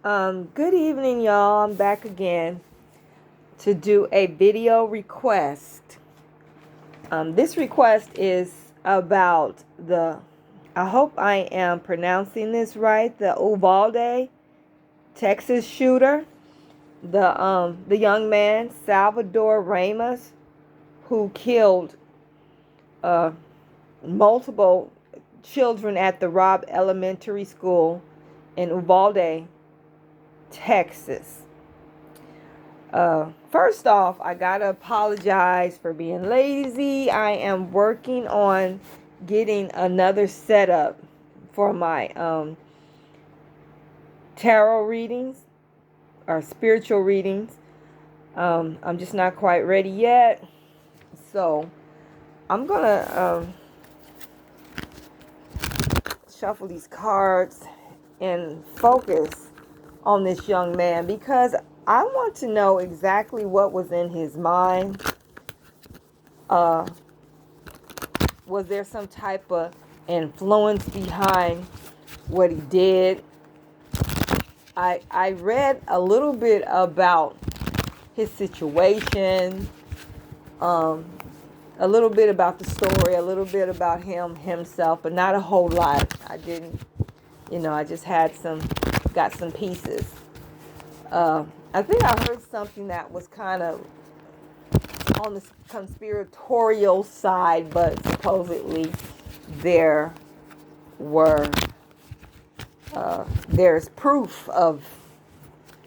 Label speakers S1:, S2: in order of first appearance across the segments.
S1: Good evening, y'all. I'm back again to do a video request. This request is about I hope I am pronouncing this right, the Uvalde, Texas shooter, the young man, Salvador Ramos, who killed uh, multiple children at the Robb Elementary School in Uvalde, Texas. First off, I gotta apologize for being lazy. I am working on getting another setup for my tarot readings or spiritual readings. I'm just not quite ready yet. So I'm gonna shuffle these cards and focus on this young man because I want to know exactly what was in his mind. Was there some type of influence behind what he did? I read a little bit about his situation, a little bit about the story, a little bit about himself, but not a whole lot. I didn't, I just got some pieces. I think I heard something that was kind of on the conspiratorial side, but supposedly there were there's proof of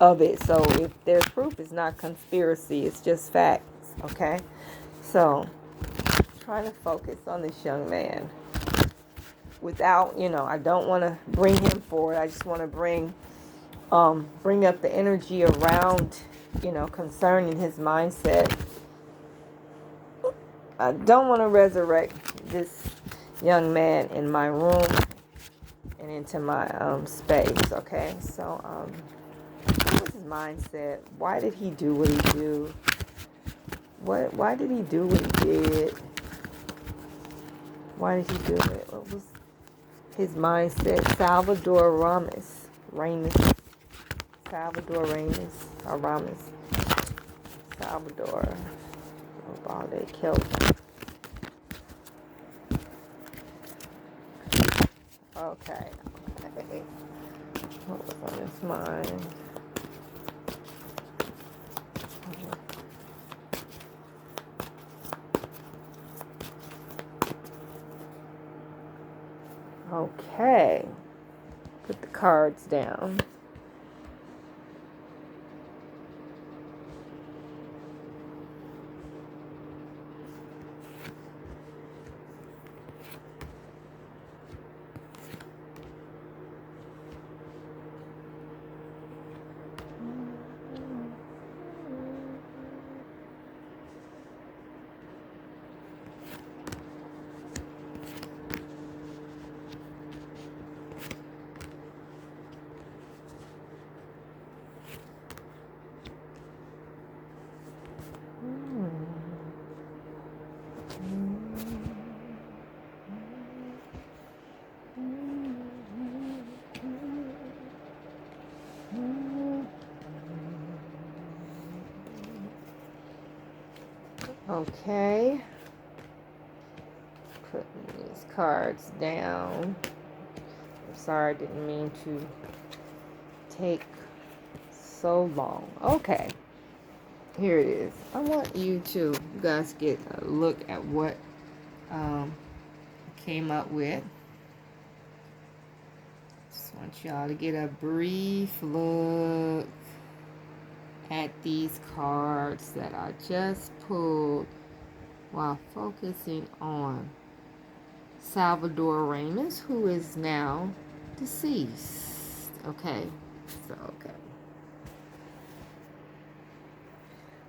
S1: it. So if there's proof, it's not conspiracy, it's just facts. Okay, so trying to focus on this young man without, I don't want to bring him forward. I just want to bring up the energy around, concerning his mindset. I don't want to resurrect this young man in my room and into my space. Okay, so what was his mindset? Why did he do what he do? Why did he do what he did? Why did he do it? What was his mindset? Salvador Ramos. Salvador Ramos. Salvador. Uvalde killed him. Okay. What was on his mind? Okay. Put the cards down. Okay. Putting these cards down. I'm sorry, I didn't mean to take so long. Okay. Here it is. I want you guys get a look at what I came up with. Just want y'all to get a brief look at these cards that I just pulled while focusing on Salvador Ramos, who is now deceased. Okay,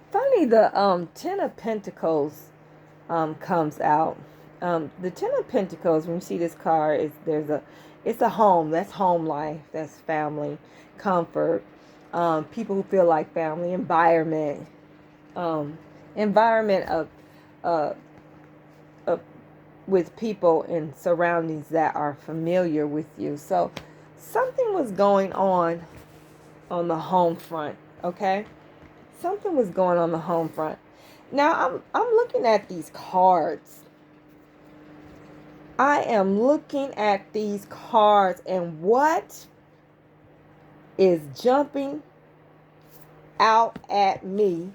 S1: Funny, the Ten of Pentacles comes out. The Ten of Pentacles, when you see this card, it's a home. That's home life. That's family, comfort. People who feel like family, environment of uh, with people and surroundings that are familiar with you. So something was going on on the home front. Okay, something was going on the home front. Now I'm looking at these cards. I am looking at these cards, and what is jumping out at me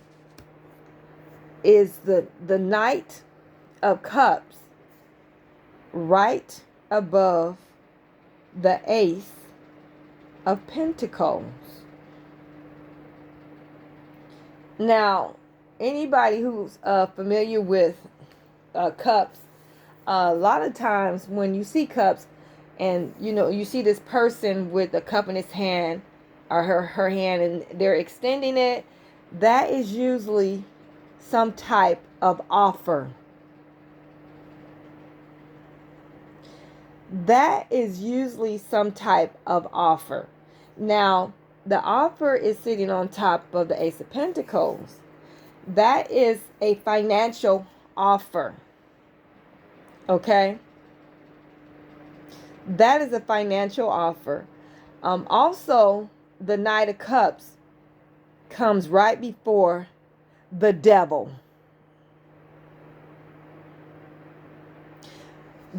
S1: is the Knight of Cups right above the Ace of Pentacles. Now, anybody who's familiar with cups, a lot of times when you see cups and you see this person with a cup in his hand or her hand and they're extending it, that is usually some type of offer. That is usually some type of offer. Now, the offer is sitting on top of the Ace of Pentacles. That is a financial offer. Okay? That is a financial offer. Also, the Knight of Cups comes right before the Devil.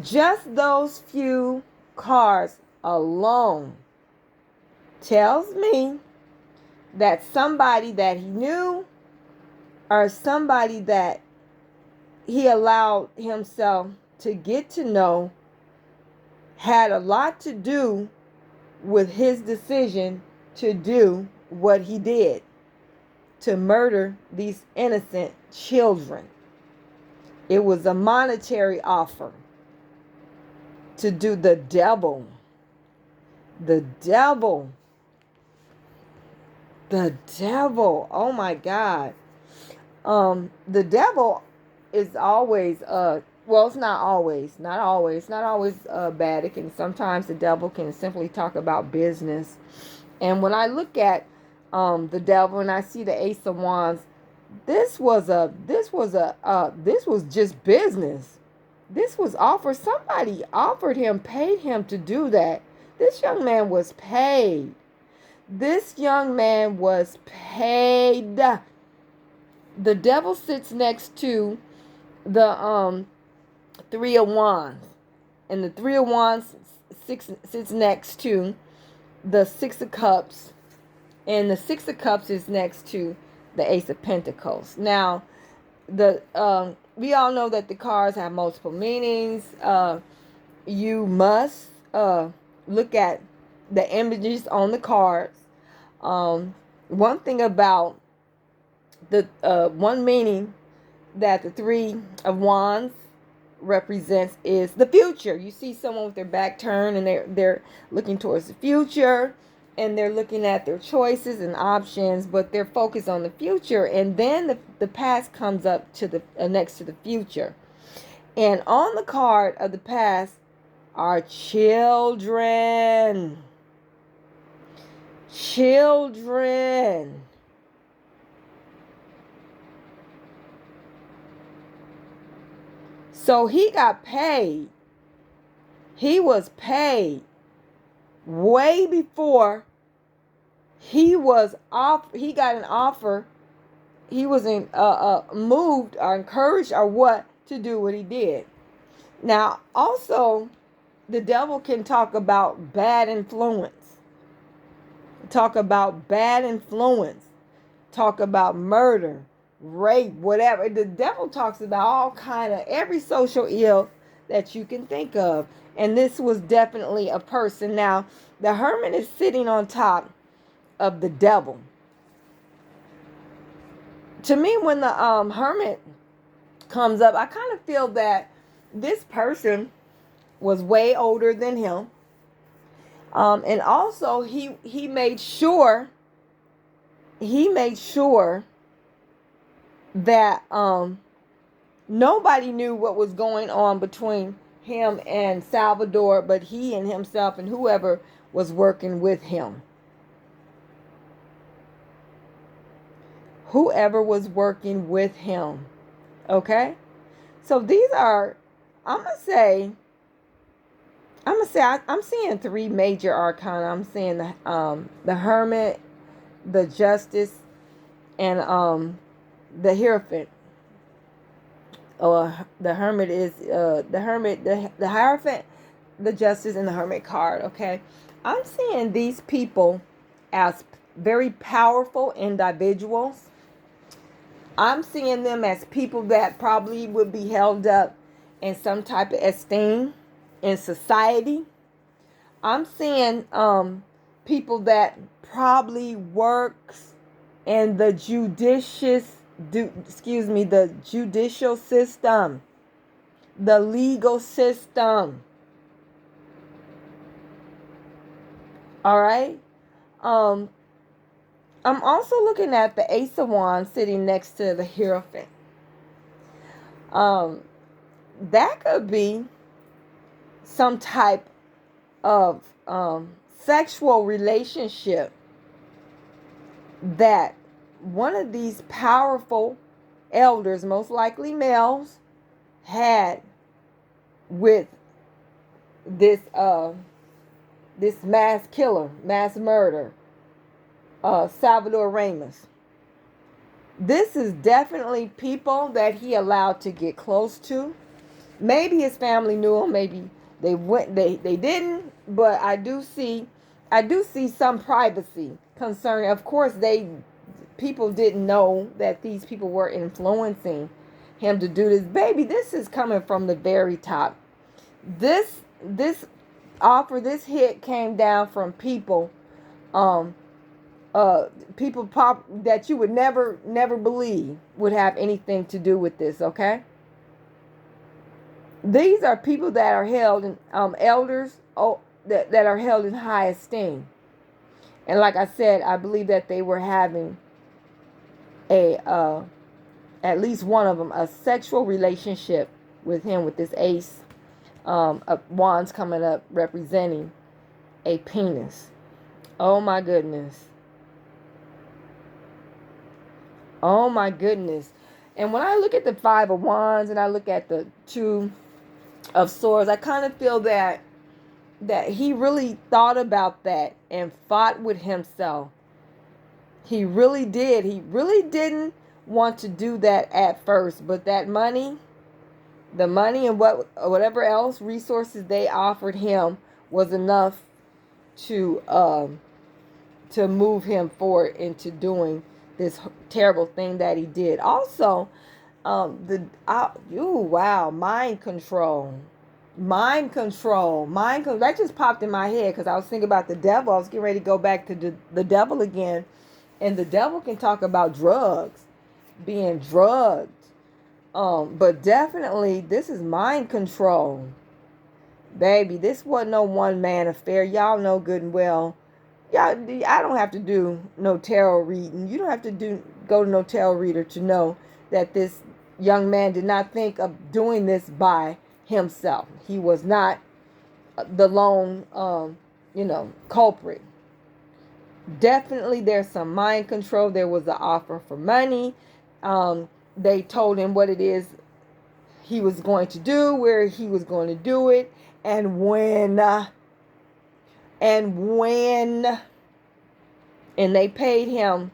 S1: Just those few cards alone tells me that somebody that he knew or somebody that he allowed himself to get to know had a lot to do with his decision to do what he did, to murder these innocent children. It was a monetary offer to do the devil. The devil. The devil. Oh my God. The devil is always well, it's not always bad. It can sometimes the devil can simply talk about business. And when I look at the devil and I see the Ace of Wands, this was just business. This was offered. Somebody offered him, paid him to do that. This young man was paid. This young man was paid. The devil sits next to the Three of Wands. And the Three of Wands sits next to the Six of Cups. And the Six of Cups is next to the Ace of Pentacles. Now, we all know that the cards have multiple meanings. You must look at the images on the cards. One thing about the one meaning that the Three of Wands represents is the future. You see someone with their back turned and they're looking towards the future. And they're looking at their choices and options, but they're focused on the future. And then the past comes up to the next to the future. And on the card of the past are children. Children. So he got paid. He was paid way before he got an offer. He wasn't moved or encouraged or what to do what he did. Now, also, the devil can talk about bad influence. Talk about bad influence. Talk about murder, rape, whatever. The devil talks about all kind of every social ill that you can think of. And this was definitely a person. Now, the Hermit is sitting on top of the devil. To me, when the Hermit comes up, I kind of feel that this person was way older than him. And also, he made sure that nobody knew what was going on between him and Salvador, but he and himself and whoever was working with him. Whoever was working with him. Okay? So these are, I'm seeing three major arcana. I'm seeing the Hermit, the justice, and the hierophant. Or the hermit is the hermit, the hierophant, the justice, and the hermit card. Okay, I'm seeing these people as very powerful individuals. I'm seeing them as people that probably would be held up in some type of esteem in society. I'm seeing people that probably works in the the judicial system, the legal system. All right. Um, I'm also looking at the Ace of Wands sitting next to the Hierophant. Um, that could be some type of sexual relationship that one of these powerful elders, most likely males, had with this this mass killer, mass murder, Salvador Ramos. This is definitely people that he allowed to get close to. Maybe his family knew him, maybe they didn't, but I do see some privacy concerning. Of course, people didn't know that these people were influencing him to do this. Baby, this is coming from the very top. This this hit came down from people um people that you would never believe would have anything to do with this. Okay, these are people that are held in elders, that are held in high esteem. And like I said, I believe that they were having a at least one of them a sexual relationship with him, with this ace of wands coming up representing a penis. Oh my goodness. Oh my goodness. And when I look at the Five of Wands and I look at the Two of Swords, I kind of feel that he really thought about that and fought with himself. He really did. He really didn't want to do that at first, but that money, the money and whatever else resources they offered him was enough to move him forward into doing this terrible thing that he did. Also, wow, mind control. That just popped in my head because I was thinking about the devil. I was getting ready to go back to the devil again. And the devil can talk about drugs, being drugged. But definitely this is mind control. Baby, this wasn't no one man affair. Y'all know good and well. I don't have to do no tarot reading. You don't have to go to no tarot reader to know that this young man did not think of doing this by himself. He was not the lone, culprit. Definitely there's some mind control. There was an offer for money. They told him what it is he was going to do, where he was going to do it, and when. And they paid him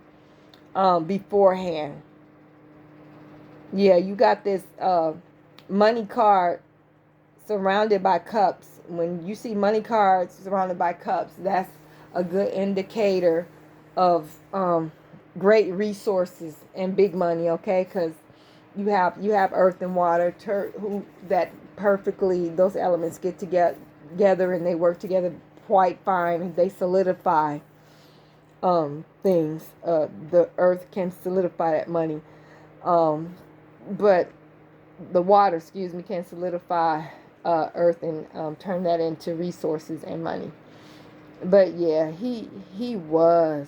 S1: beforehand. Yeah, you got this money card surrounded by cups. When you see money cards surrounded by cups, that's a good indicator of great resources and big money. Okay, because you have earth and water, that perfectly, those elements get together and they work together quite fine. They solidify things. The earth can solidify that money, but the water, can solidify earth and turn that into resources and money. But yeah, he was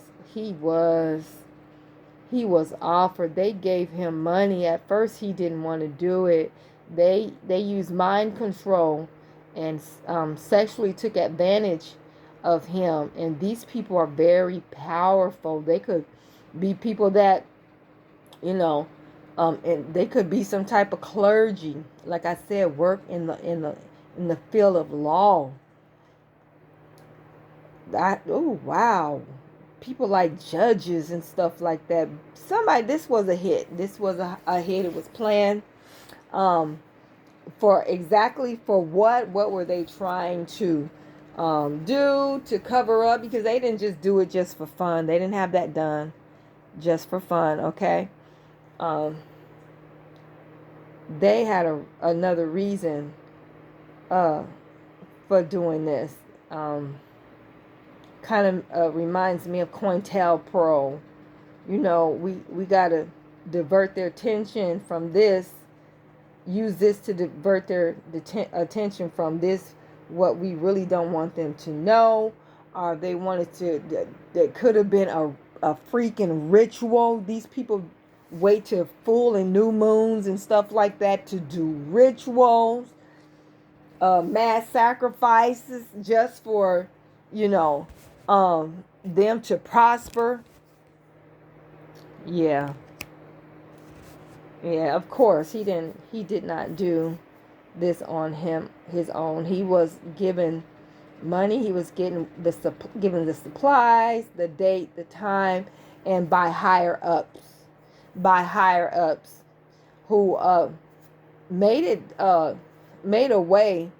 S1: offered. They gave him money. At first he didn't want to do it. They used mind control and sexually took advantage of him. And these people are very powerful. They could be people that, and they could be some type of clergy. Like I said, work in the field of law. Oh wow, people like judges and stuff like that. This was a hit. This was a hit. It was planned. For exactly for what were they trying to do to cover up? Because they didn't just do it just for fun. They didn't have that done just for fun. Okay. They had another reason for doing this. Kind of reminds me of COINTELPRO. You know, we got to divert their attention from this, use this to divert their attention from this, what we really don't want them to know. They wanted to, that could have been a freaking ritual. These people wait till full and new moons and stuff like that to do rituals, mass sacrifices just for, you know, them to prosper. Yeah, of course he did not do this on his own. He was given money. He was given the supplies, the date, the time, and by higher ups who made a way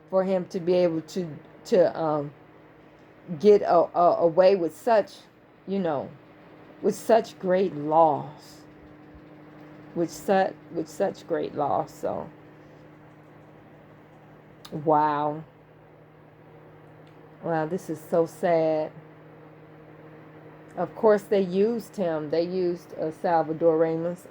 S1: for him to be able to get away with such, you know, with such great loss, with such great loss. So, wow, this is so sad. Of course, they used him. They used Salvador Ramos.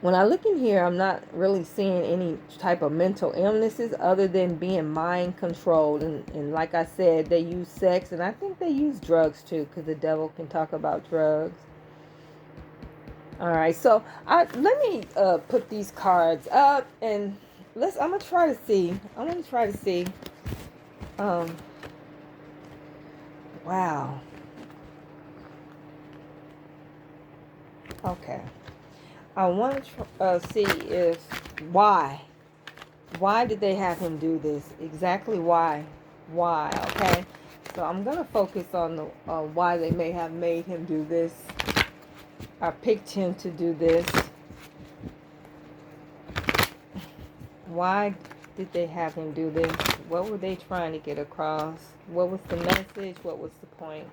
S1: When I look in here, I'm not really seeing any type of mental illnesses other than being mind controlled. And like I said, they use sex, and I think they use drugs too, because the devil can talk about drugs. All right, so let me put these cards up, and I'm gonna try to see. Wow. Okay. I want to see if why did they have him do this? Exactly why? Okay. So I'm gonna focus on the why they may have made him do this. I picked him to do this. Why did they have him do this? What were they trying to get across? What was the message? What was the point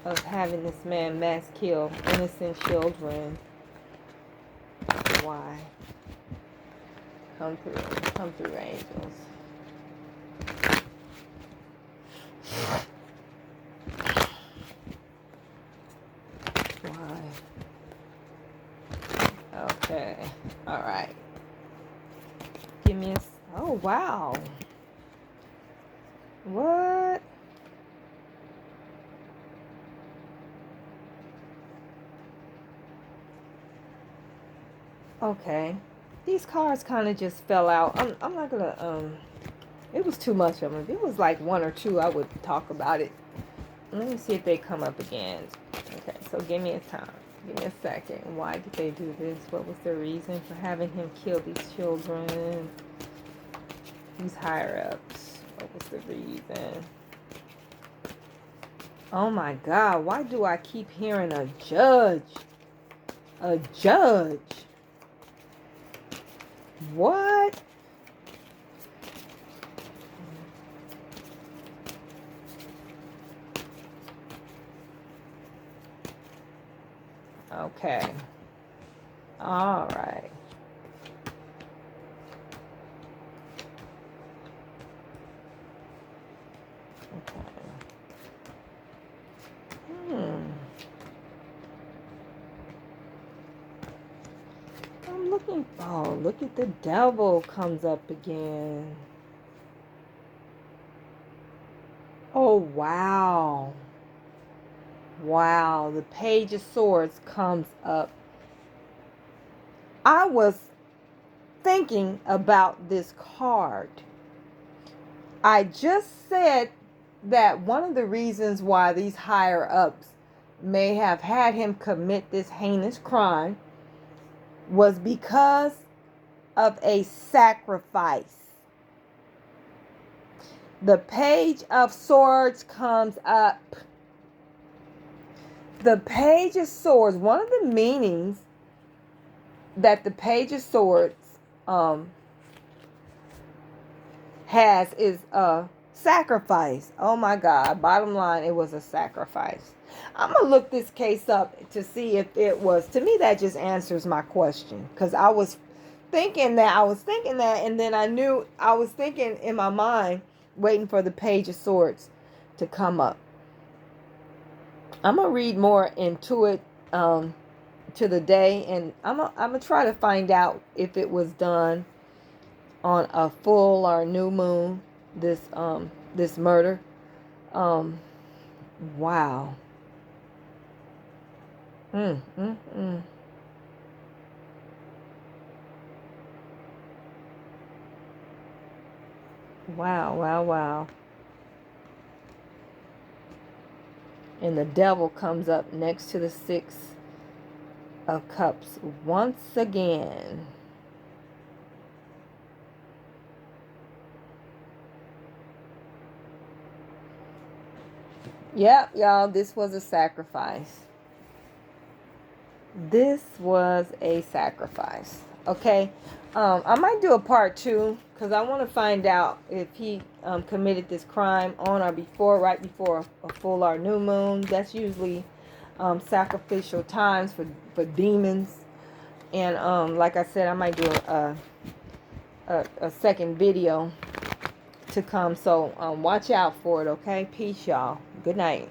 S1: of having this man mass kill innocent children? Why? Come through, angels. Why? Okay. All right. Give me a... Oh, wow. What? Okay. These cards kind of just fell out. I'm not gonna, it was too much of them. If it was like one or two, I would talk about it. Let me see if they come up again. Okay, so give me a time. Give me a second. Why did they do this? What was the reason for having him kill these children? These higher ups. What was the reason? Oh my God, why do I keep hearing a judge? A judge? What? Okay. All right. Okay. I'm looking. Oh, look at the devil comes up again. Oh, wow. Wow, the Page of Swords comes up. I was thinking about this card. I just said that one of the reasons why these higher ups may have had him commit this heinous crime was because of a sacrifice. The Page of Swords comes up. The Page of Swords, one of the meanings that the Page of Swords has is a sacrifice. Oh my God. Bottom line, it was a sacrifice. I'm going to look this case up to see if it was. To me, that just answers my question. Because I was thinking that, and then I knew, I was thinking in my mind, waiting for the Page of Swords to come up. I'm going to read more into it to the day, and I'm going to try to find out if it was done on a full or new moon, this murder. Wow. Wow. And the devil comes up next to the Six of Cups once again. Yep, y'all, this was a sacrifice. This was a sacrifice. Okay. I might do a part 2 because I want to find out if he committed this crime on or before, right before a full or new moon. That's usually sacrificial times for demons. And like I said, I might do a second video to come. So watch out for it, okay? Peace, y'all. Good night.